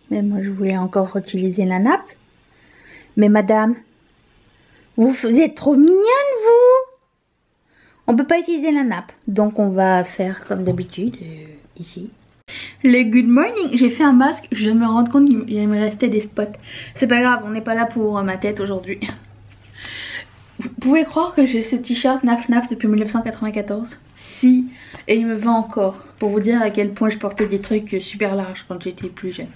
Mais moi, je voulais encore utiliser la nappe. Mais madame, vous êtes trop mignonne, vous. On peut pas utiliser la nappe. Donc, on va faire comme d'habitude, ici. Le good morning. J'ai fait un masque. Je viens de me rendre compte qu'il me restait des spots. C'est pas grave, on n'est pas là pour ma tête aujourd'hui. Vous pouvez croire que j'ai ce t-shirt Naf Naf depuis 1994? Si. Et il me va encore. Pour vous dire à quel point je portais des trucs super larges quand j'étais plus jeune.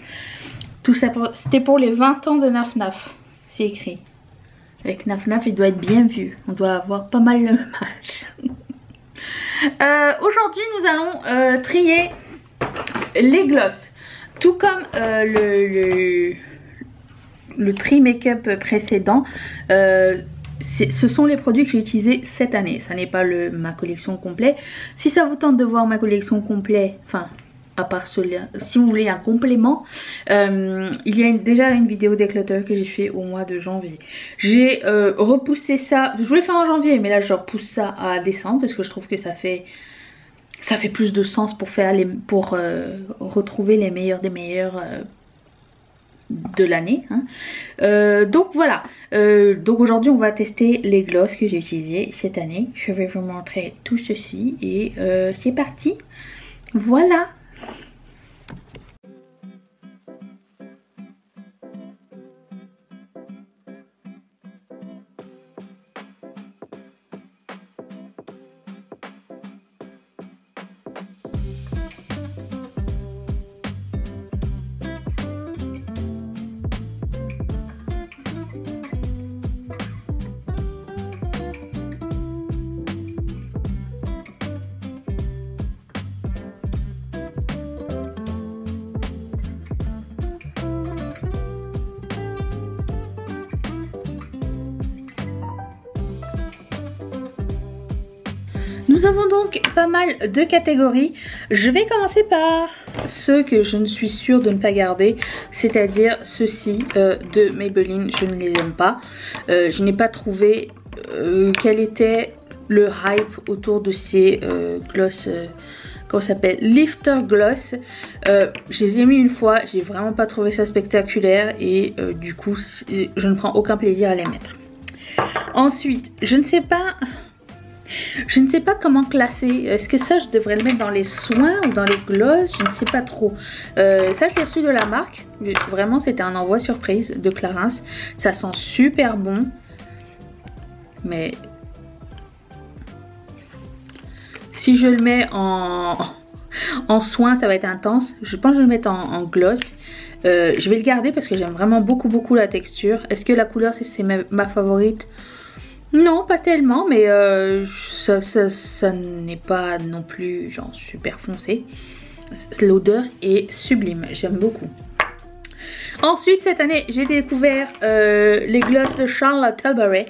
Tout ça, c'était pour les 20 ans de Naf Naf. C'est écrit. Avec Naf Naf, il doit être bien vu. On doit avoir pas mal le même âge. Aujourd'hui, nous allons trier les glosses. Tout comme le tri make-up précédent. Ce sont les produits que j'ai utilisés cette année. Ça n'est pas ma collection complète. Si ça vous tente de voir ma collection complète, enfin, à part celui-là, si vous voulez un complément, il y a déjà une vidéo declutter que j'ai fait au mois de janvier. J'ai repoussé ça. Je voulais faire en janvier, mais là je repousse ça à décembre parce que je trouve que ça fait plus de sens pour faire retrouver les meilleurs des meilleurs. De l'année hein. Donc voilà, donc aujourd'hui on va tester les glosses que j'ai utilisées cette année. Je vais vous montrer tout ceci et c'est parti, voilà. Nous avons donc pas mal de catégories. Je vais commencer par ceux que je ne suis sûre de ne pas garder, c'est-à-dire ceux-ci de Maybelline. Je ne les aime pas. Je n'ai pas trouvé quel était le hype autour de ces gloss. Comment ça s'appelle, Lifter Gloss. Je les ai mis une fois, j'ai vraiment pas trouvé ça spectaculaire et du coup je ne prends aucun plaisir à les mettre. Ensuite, je ne sais pas comment classer. Est-ce que ça je devrais le mettre dans les soins ou dans les gloss? Je ne sais pas trop. Ça je l'ai reçu de la marque. Vraiment c'était un envoi surprise de Clarins. Ça sent super bon. Mais si je le mets en soin ça va être intense. Je pense que je vais le mettre en gloss. Je vais le garder parce que j'aime vraiment beaucoup la texture. Est-ce que la couleur c'est ma favorite? Non, pas tellement, mais ça n'est pas non plus genre super foncé. L'odeur est sublime, j'aime beaucoup. Ensuite, cette année, j'ai découvert les gloss de Charlotte Tilbury.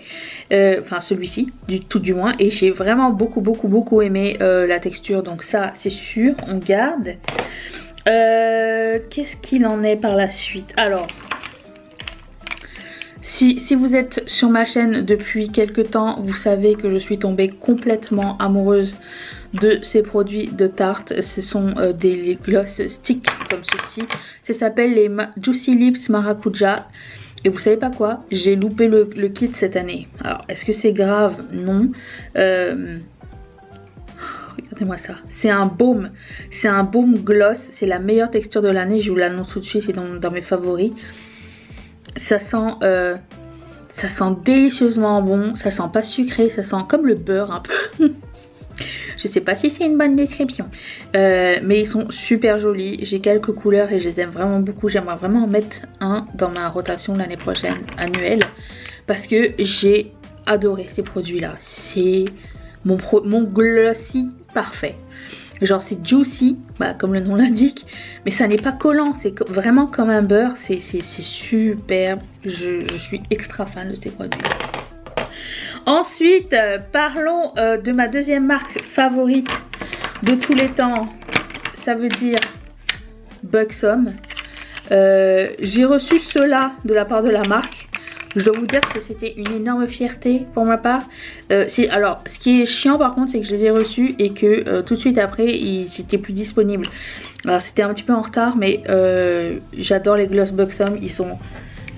Enfin, celui-ci, tout du moins. Et j'ai vraiment beaucoup aimé la texture. Donc ça, c'est sûr, on garde. Qu'est-ce qu'il en est par la suite? Alors... Si vous êtes sur ma chaîne depuis quelques temps, vous savez que je suis tombée complètement amoureuse de ces produits de Tarte. Ce sont des gloss sticks comme ceci. Ça s'appelle les Juicy Lips Maracuja. Et vous savez pas quoi? J'ai loupé le kit cette année. Alors, est-ce que c'est grave? Non. Regardez-moi ça. C'est un baume. C'est un baume gloss. C'est la meilleure texture de l'année. Je vous l'annonce tout de suite. C'est dans mes favoris. Ça sent délicieusement bon, ça sent pas sucré, ça sent comme le beurre un peu. Je sais pas si c'est une bonne description, mais ils sont super jolis. J'ai quelques couleurs et je les aime vraiment beaucoup. J'aimerais vraiment en mettre un dans ma rotation l'année prochaine, annuelle, parce que j'ai adoré ces produits-là. C'est mon glossy parfait. Genre c'est juicy, bah, comme le nom l'indique, mais ça n'est pas collant, c'est vraiment comme un beurre, c'est superbe, je suis extra fan de ces produits. Ensuite, parlons de ma deuxième marque favorite de tous les temps, ça veut dire Buxom. J'ai reçu cela de la part de la marque, Je dois vous dire que c'était une énorme fierté pour ma part. Alors, ce qui est chiant par contre, c'est que je les ai reçus et que tout de suite après, ils n'étaient plus disponibles. Alors, c'était un petit peu en retard, mais j'adore les Gloss Buxom. Ils sont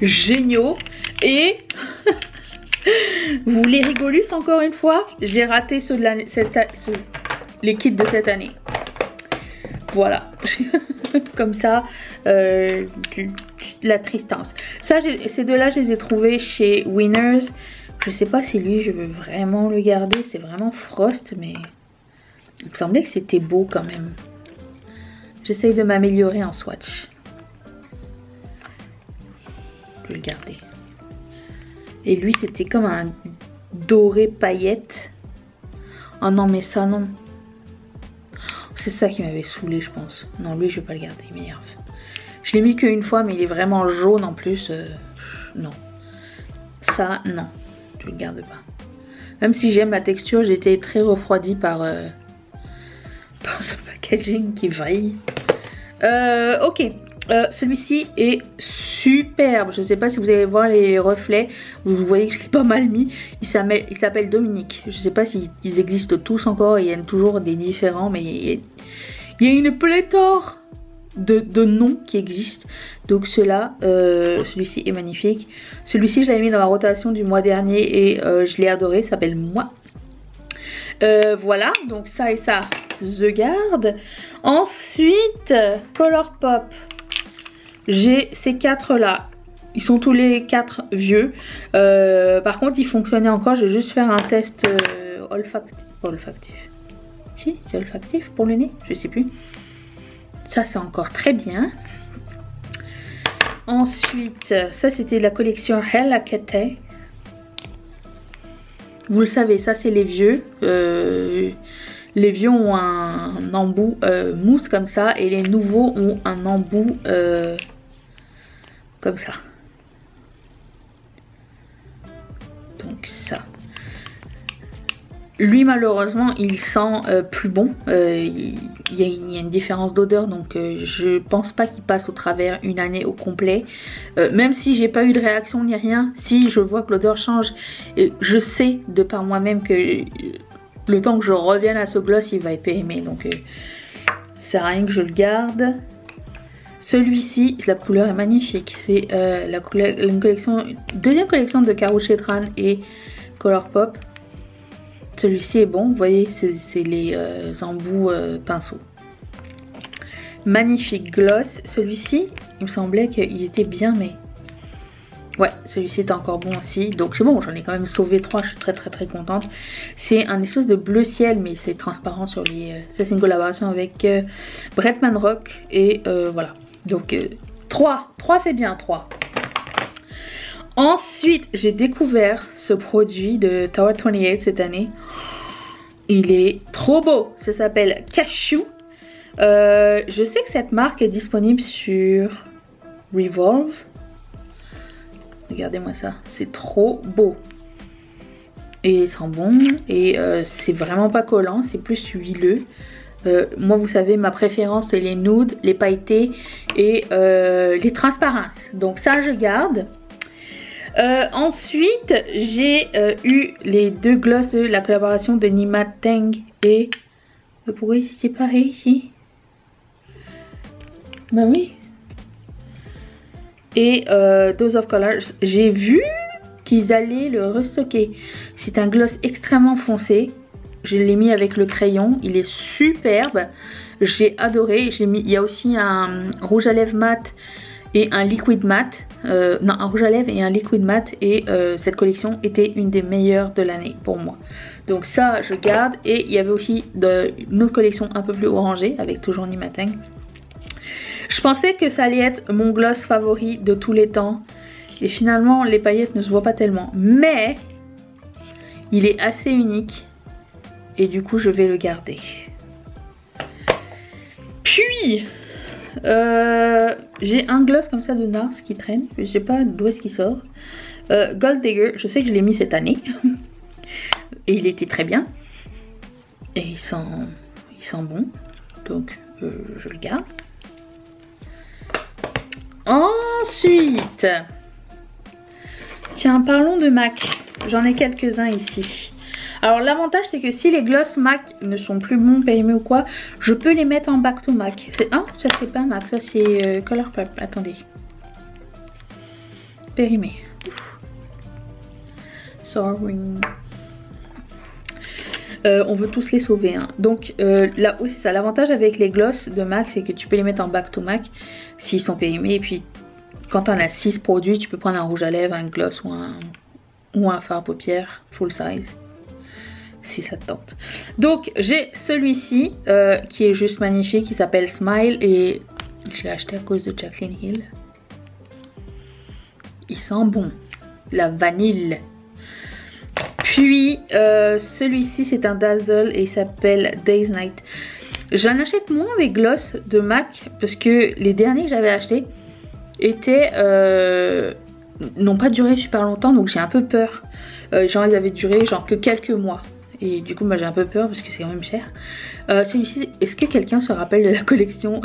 géniaux. Et vous les rigolus encore une fois, j'ai raté ceux de l'année, les kits de cette année. Voilà. Comme ça, la tristesse. Ça, ces deux-là, je les ai trouvés chez Winners. Je sais pas si lui, je veux vraiment le garder. C'est vraiment Frost, mais il me semblait que c'était beau quand même. J'essaye de m'améliorer en swatch. Je vais le garder. Et lui, c'était comme un doré paillette. Oh non, mais ça, non. C'est ça qui m'avait saoulé, je pense. Non, lui, je vais pas le garder, il m'énerve. Je l'ai mis qu'une fois, mais il est vraiment jaune en plus. Non. Ça, non. Je le garde pas. Même si j'aime la texture, j'ai été très refroidie par ce packaging qui vrille. Ok. Celui-ci est superbe. Je ne sais pas si vous allez voir les reflets. Vous voyez que je l'ai pas mal mis. Il s'appelle Dominique. Je ne sais pas s'ils existent tous encore. Il y a toujours des différents. Mais il y a une pléthore de noms qui existent. Donc celui-ci est magnifique. Celui-ci, je l'avais mis dans ma rotation du mois dernier. Et je l'ai adoré. Il s'appelle Moi. Voilà. Donc ça et ça, je garde. Ensuite, Colourpop. J'ai ces 4 là, ils sont tous les 4 vieux. Par contre ils fonctionnaient encore, je vais juste faire un test olfactif. Si, c'est olfactif pour le nez, je sais plus. Ça c'est encore très bien. Ensuite, ça c'était la collection Hello Kitty. Vous le savez, ça c'est les vieux. Les vieux ont un embout mousse comme ça et les nouveaux ont un embout comme ça. Donc ça. Lui malheureusement il sent plus bon. Il y a une différence d'odeur donc je pense pas qu'il passe au travers une année au complet. Même si j'ai pas eu de réaction ni rien, si je vois que l'odeur change, je sais de par moi-même que le temps que je revienne à ce gloss il va être aimé. Donc ça sert à rien que je le garde. Celui-ci, la couleur est magnifique. C'est une deuxième collection de Karou Chetran et Colourpop. Celui-ci est bon. Vous voyez, c'est les embouts pinceau. Magnifique gloss. Celui-ci, il me semblait qu'il était bien, mais ouais, celui-ci est encore bon aussi. Donc c'est bon, j'en ai quand même sauvé 3. Je suis très contente. C'est un espèce de bleu ciel, mais c'est transparent sur les... ça c'est une collaboration avec Bretman Rock. Et voilà. Donc 3 c'est bien, 3. Ensuite, j'ai découvert ce produit de Tower 28 cette année. Il est trop beau. Ça s'appelle Cashew. Je sais que cette marque est disponible sur Revolve. Regardez-moi ça. C'est trop beau. Et il sent bon. Et c'est vraiment pas collant. C'est plus huileux. Moi, vous savez, ma préférence, c'est les nudes, les pailletés et les transparences. Donc ça, je garde. Ensuite, j'ai eu les deux glosses de la collaboration de Nima Teng et... pourquoi c'est séparé ici? Bah oui. Et Dose of Colors. J'ai vu qu'ils allaient le restocker. C'est un gloss extrêmement foncé. Je l'ai mis avec le crayon. Il est superbe. J'ai adoré. Il y a aussi un rouge à lèvres mat et un liquid mat. Non, un rouge à lèvres et un liquid mat. Et cette collection était une des meilleures de l'année pour moi. Donc ça, je garde. Et il y avait aussi une autre collection un peu plus orangée avec toujours Nima Teng. Je pensais que ça allait être mon gloss favori de tous les temps. Et finalement, les paillettes ne se voient pas tellement. Mais il est assez unique. Et du coup, je vais le garder. Puis, j'ai un gloss comme ça de NARS qui traîne. Je sais pas d'où est-ce qu'il sort. Gold Digger, je sais que je l'ai mis cette année. Et il était très bien. Et il sent bon. Donc, je le garde. Ensuite, Tiens, parlons de MAC. J'en ai quelques-uns ici. Alors l'avantage c'est que si les gloss MAC ne sont plus bons périmés ou quoi, je peux les mettre en back to MAC. Ça c'est pas MAC, ça c'est Colourpop. Attendez. Périmé. Sorry. On veut tous les sauver. Hein. Donc là aussi c'est ça. L'avantage avec les gloss de MAC c'est que tu peux les mettre en back to MAC s'ils sont périmés. Et puis quand tu en as 6 produits, tu peux prendre un rouge à lèvres, un gloss ou un fard paupières full size. Si ça te tente. Donc j'ai celui-ci qui est juste magnifique, qui s'appelle Smile et je l'ai acheté à cause de Jaclyn Hill. Il sent bon, la vanille. Puis celui-ci c'est un Dazzle et il s'appelle Days Night. J'en achète moins des gloss de MAC parce que les derniers que j'avais achetés étaient n'ont pas duré super longtemps, donc j'ai un peu peur. Genre ils avaient duré genre que quelques mois. Et du coup, j'ai un peu peur parce que c'est quand même cher. Celui-ci, est-ce que quelqu'un se rappelle de la collection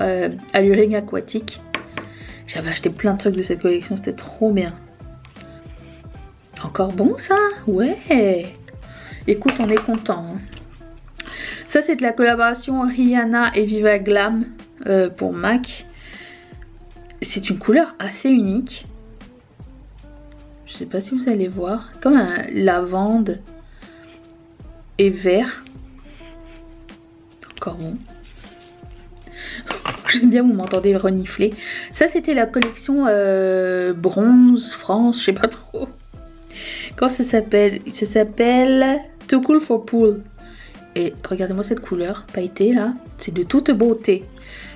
Alluring Aquatique? J'avais acheté plein de trucs de cette collection, c'était trop bien. Encore bon ça? Ouais. Écoute, on est content. Hein. Ça, c'est de la collaboration Rihanna et Viva Glam pour MAC. C'est une couleur assez unique. Je sais pas si vous allez voir. Comme un lavande et vert. Encore bon. J'aime bien, vous m'entendez renifler. Ça c'était la collection Bronze France, je sais pas trop. Comment ça s'appelle? Ça s'appelle Too Cool for Pool. Et regardez-moi cette couleur pailletée là. C'est de toute beauté.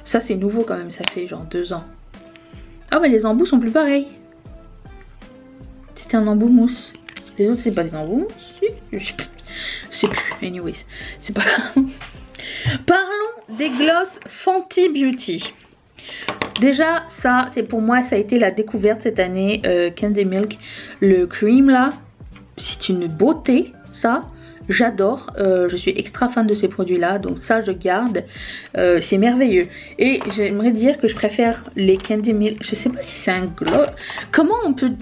Ça c'est nouveau quand même, ça fait genre 2 ans. Oh mais les embouts sont plus pareils. C'était un embout mousse. Les autres c'est pas des embouts mousse. Je sais plus, anyways, c'est pas grave. Parlons des gloss Fenty Beauty. Déjà, ça, c'est pour moi, ça a été la découverte cette année. Candy Milk, le cream là, c'est une beauté, ça. J'adore, je suis extra fan de ces produits là, donc ça je garde, c'est merveilleux. Et j'aimerais dire que je préfère les Candy Milk, je sais pas si c'est un gloss, comment on peut,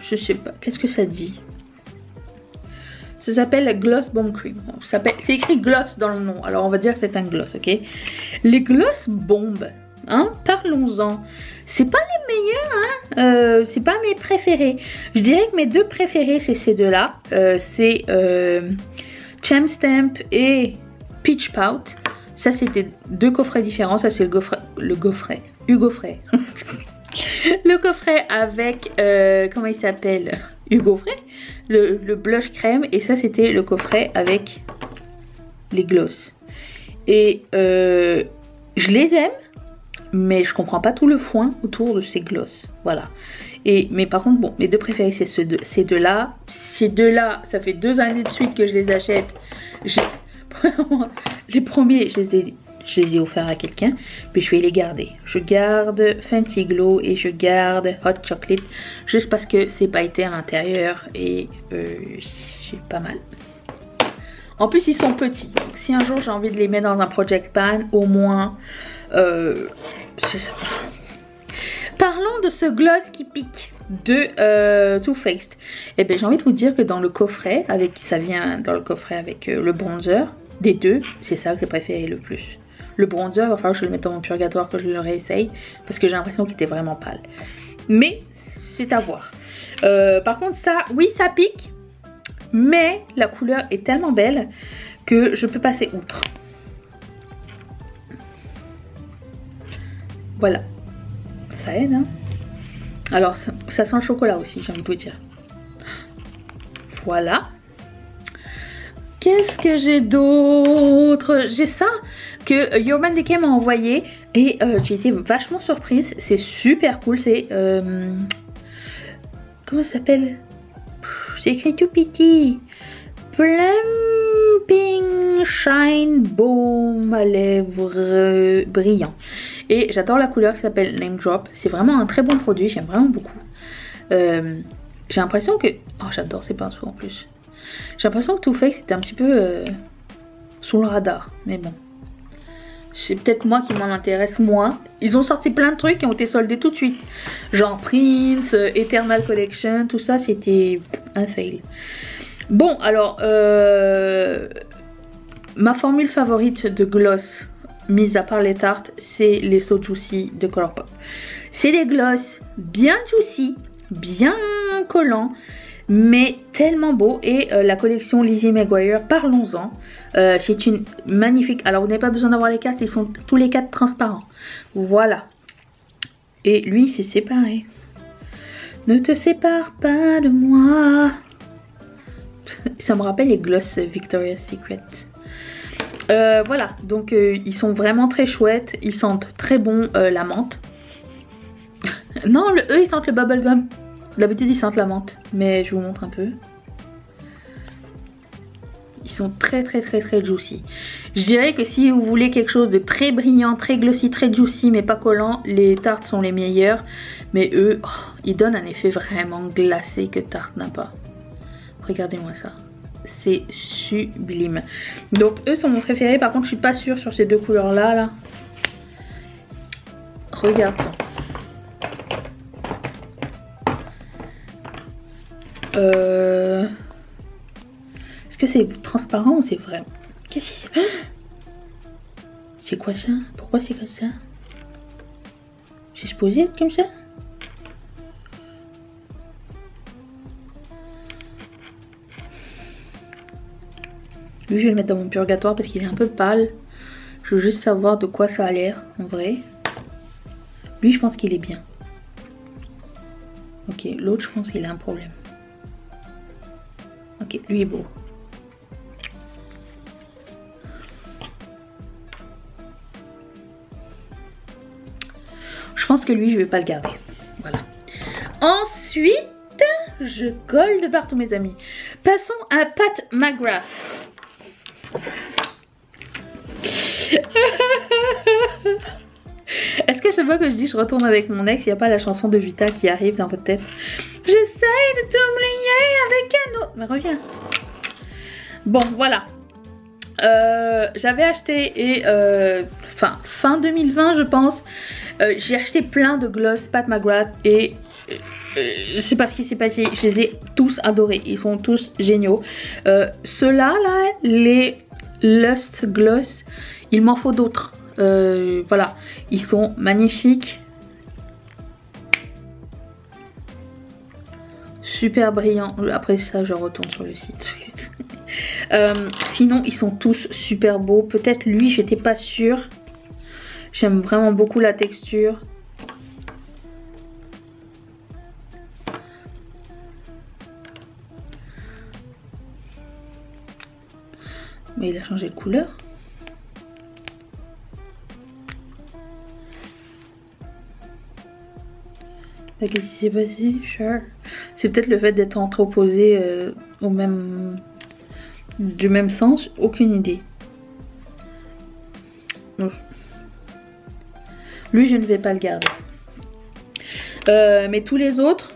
je sais pas, qu'est-ce que ça dit? Ça s'appelle Gloss Bomb Cream. C'est écrit gloss dans le nom. Alors on va dire que c'est un gloss, ok? Les gloss bombes, hein? Parlons-en. C'est pas les meilleurs, hein? C'est pas mes préférés. Je dirais que mes deux préférés, c'est ces deux-là. C'est Cham Stamp et Peach Pout. Ça, c'était 2 coffrets différents. Ça, c'est le coffret. Hugo Frey. Le coffret avec, comment il s'appelle? Hugo Frey, le blush crème, et ça c'était le coffret avec les gloss. Et je les aime, mais je comprends pas tout le foin autour de ces gloss. Voilà. Mais par contre, bon, mes deux préférés c'est ces deux-là. Ces deux-là, ça fait 2 années de suite que je les achète. Les premiers, je les ai offerts à quelqu'un, puis je vais les garder. Je garde Fenty Glow et je garde Hot Chocolate, juste parce que c'est pailleté à l'intérieur et c'est pas mal. En plus, ils sont petits, donc si un jour j'ai envie de les mettre dans un project pan, au moins, c'est ça. Parlons de ce gloss qui pique de Too Faced. Et bien j'ai envie de vous dire que dans le coffret, ça vient dans le coffret avec le bronzer, des deux, c'est ça que j'ai préféré le plus. Le bronzer, il va falloir que je le mette dans mon purgatoire, que je le réessaye, parce que j'ai l'impression qu'il était vraiment pâle. Mais c'est à voir. Par contre ça, oui ça pique, mais la couleur est tellement belle que je peux passer outre. Voilà. Ça aide, hein. Alors ça sent le chocolat aussi, j'ai envie de vous dire. Voilà. Qu'est-ce que j'ai d'autre? J'ai ça que Urban Decay m'a envoyé et j'ai été vachement surprise. C'est super cool. C'est comment ça s'appelle? C'est écrit tout petit. Plumping Shine Baume à lèvres brillant. Et j'adore la couleur qui s'appelle Name Drop. C'est vraiment un très bon produit. J'aime vraiment beaucoup. J'ai l'impression que... Oh, j'adore ces pinceaux en plus. J'ai l'impression que Too Faced c'était un petit peu sous le radar. Mais bon. Je C'est peut-être moi qui m'en intéresse moins. Ils ont sorti plein de trucs qui ont été soldés tout de suite. Genre Prince, Eternal Collection, tout ça, c'était un fail. Bon, alors, ma formule favorite de gloss, mis à part les tartes, c'est les So Juicy de Colourpop. C'est des gloss bien juicy, bien collants, mais tellement beau. Et la collection Lizzie McGuire, parlons-en, c'est une magnifique. Alors vous n'avez pas besoin d'avoir les cartes, ils sont tous les 4 transparents, voilà. Et lui c'est séparé. Ne te sépare pas de moi. Ça me rappelle les gloss Victoria's Secret. Voilà, donc ils sont vraiment très chouettes, ils sentent très bon la menthe. Non, eux ils sentent le bubblegum. D'habitude ils sentent la menthe, mais je vous montre un peu. Ils sont très juicy. Je dirais que si vous voulez quelque chose de très brillant, très glossy, très juicy mais pas collant, les tartes sont les meilleures. Mais eux, oh, ils donnent un effet vraiment glacé que Tarte n'a pas. Regardez-moi ça. C'est sublime. Donc eux sont mon préféré. Par contre je suis pas sûre sur ces deux couleurs là. Regarde. Est-ce que c'est transparent ou c'est vrai? Qu'est-ce que c'est? C'est quoi ça? Pourquoi c'est comme ça? C'est supposé être comme ça? Lui je vais le mettre dans mon purgatoire parce qu'il est un peu pâle. Je veux juste savoir de quoi ça a l'air en vrai. Lui je pense qu'il est bien. Ok, l'autre je pense qu'il a un problème. Ok, lui est beau. Je pense que lui je vais pas le garder. Voilà. Ensuite, je colle de partout mes amis. Passons à Pat McGrath. Est-ce que chaque fois que je dis je retourne avec mon ex, il n'y a pas la chanson de Vita qui arrive dans votre tête? J'essaye de t'oublier avec un autre. Mais reviens. Bon, voilà. J'avais acheté et fin 2020 je pense, j'ai acheté plein de gloss Pat McGrath et je sais pas ce qui s'est passé, je les ai tous adorés, ils sont tous géniaux. Ceux-là, là, les Lust Gloss, il m'en faut d'autres. Voilà, ils sont magnifiques. Super brillants. Après ça, je retourne sur le site. Sinon, ils sont tous super beaux. Peut-être lui, j'étais pas sûre. J'aime vraiment beaucoup la texture. Mais il a changé de couleur. Qu'est-ce qui s'est passé? Sure. C'est peut-être le fait d'être entreposé du même sens. Aucune idée. Lui, je ne vais pas le garder. Mais tous les autres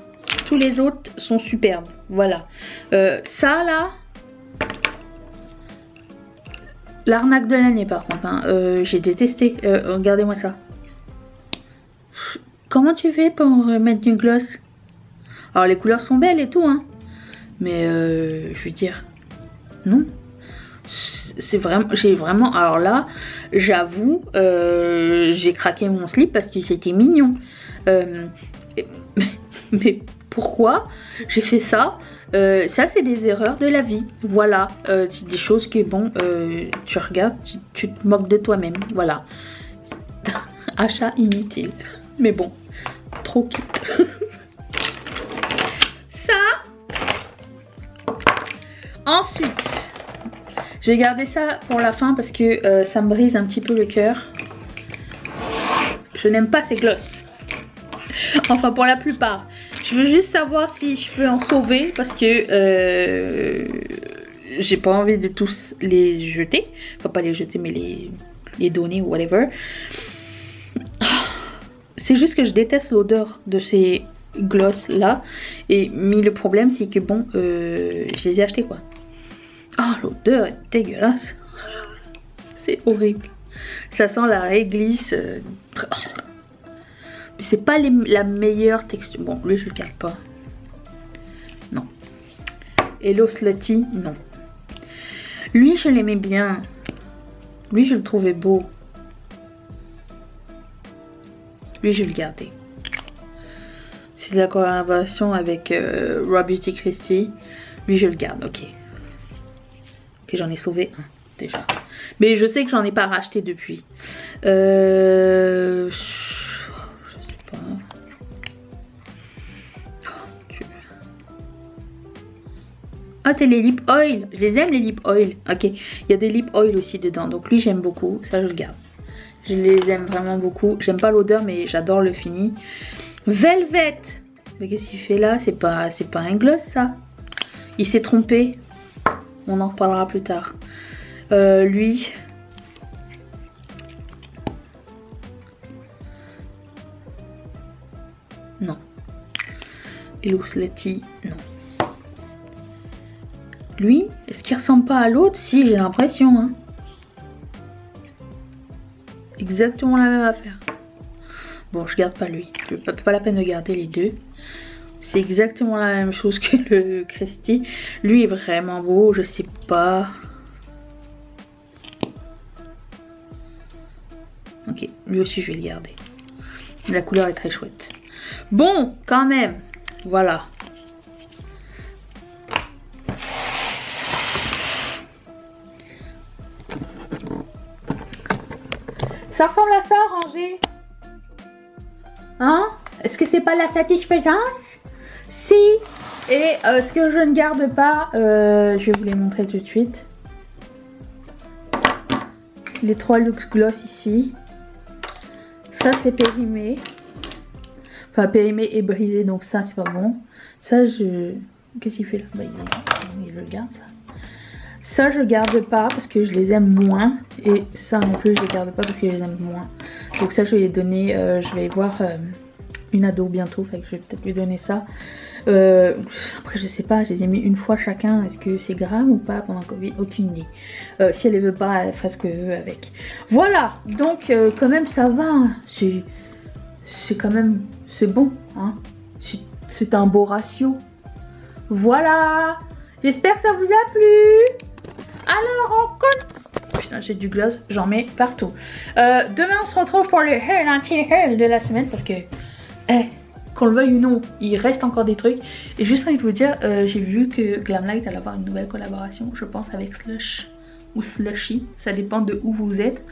sont superbes. Voilà. Ça là. L'arnaque de l'année par contre, hein. J'ai détesté. Regardez-moi ça. Comment tu fais pour mettre du gloss? Alors les couleurs sont belles et tout, hein. Mais je veux dire, non. C'est vraiment, j'ai vraiment, alors là, j'avoue, j'ai craqué mon slip parce que c'était mignon. Mais pourquoi j'ai fait ça? Ça c'est des erreurs de la vie, voilà. C'est des choses que bon, tu regardes, tu te moques de toi-même, voilà. Achat inutile, mais bon, trop cute. Ça. Ensuite, j'ai gardé ça pour la fin parce que ça me brise un petit peu le cœur. Je n'aime pas ces gloss. Enfin pour la plupart. Je veux juste savoir si je peux en sauver parce que j'ai pas envie de tous les jeter. Enfin pas les jeter mais les donner ou whatever. C'est juste que je déteste l'odeur de ces gloss là. Mais le problème c'est que bon, je les ai achetés quoi. Oh l'odeur est dégueulasse. C'est horrible. Ça sent la réglisse. C'est pas la meilleure texture. Bon, lui je le garde pas. Non. Hello Slutty, non. Lui je l'aimais bien. Lui je le trouvais beau. Lui je vais le garder. C'est de la collaboration avec Raw Beauty Kristi. Lui je le garde, ok. Ok, j'en ai sauvé un déjà. Mais je sais que j'en ai pas racheté depuis. Je sais pas. Ah, c'est les lip oil. Je les aime les lip oil. Ok, il y a des lip oil aussi dedans. Donc lui j'aime beaucoup. Ça je le garde. Je les aime vraiment beaucoup. J'aime pas l'odeur mais j'adore le fini. Velvet. Mais qu'est-ce qu'il fait là? C'est pas un gloss ça. Il s'est trompé. On en reparlera plus tard. Lui. Non. Hello Slutty. Non. Lui, est-ce qu'il ressemble pas à l'autre? Si, j'ai l'impression. Hein. Exactement la même affaire. Bon, je garde pas lui. Pas la peine de garder les deux. C'est exactement la même chose que le Kristi. Lui est vraiment beau, je sais pas. Ok, lui aussi je vais le garder. La couleur est très chouette. Bon, quand même. Voilà. Ça ressemble à ça, rangé. Hein? Est-ce que c'est pas la satisfaisance? Si. Et ce que je ne garde pas, je vais vous les montrer tout de suite. Les 3 Luxe Gloss ici. Ça c'est périmé. Enfin périmé et brisé, donc ça c'est pas bon. Ça je... Qu'est-ce qu'il fait là? Bah, il le garde ça. Ça je garde pas parce que je les aime moins. Et ça non plus je les garde pas parce que je les aime moins. Donc ça je vais les donner, je vais voir une ado bientôt. Fait que je vais peut-être lui donner ça. Après je sais pas, je les ai mis une fois chacun. Est-ce que c'est grave ou pas pendant Covid? Aucune idée. Si elle ne veut pas, elle fera ce qu'elle veut avec. Voilà, donc quand même ça va. Hein. C'est quand même, c'est bon. Hein. C'est un beau ratio. Voilà. J'espère que ça vous a plu. Alors on compte. Putain, j'ai du gloss, j'en mets partout. Demain on se retrouve pour le haul anti-haul de la semaine parce que qu'on le veuille ou non, il reste encore des trucs. Et juste envie de vous dire, j'ai vu que Glamlight allait avoir une nouvelle collaboration, je pense avec Slush ou Slushy, ça dépend de où vous êtes.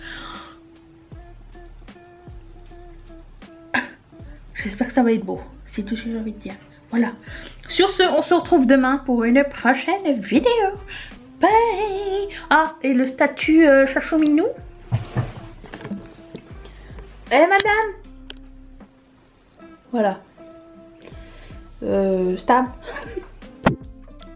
J'espère que ça va être beau, c'est tout ce que j'ai envie de dire. Voilà. Sur ce, on se retrouve demain pour une prochaine vidéo. Bye. Ah, et le statut Chachouminou. Eh madame. Voilà. Stab.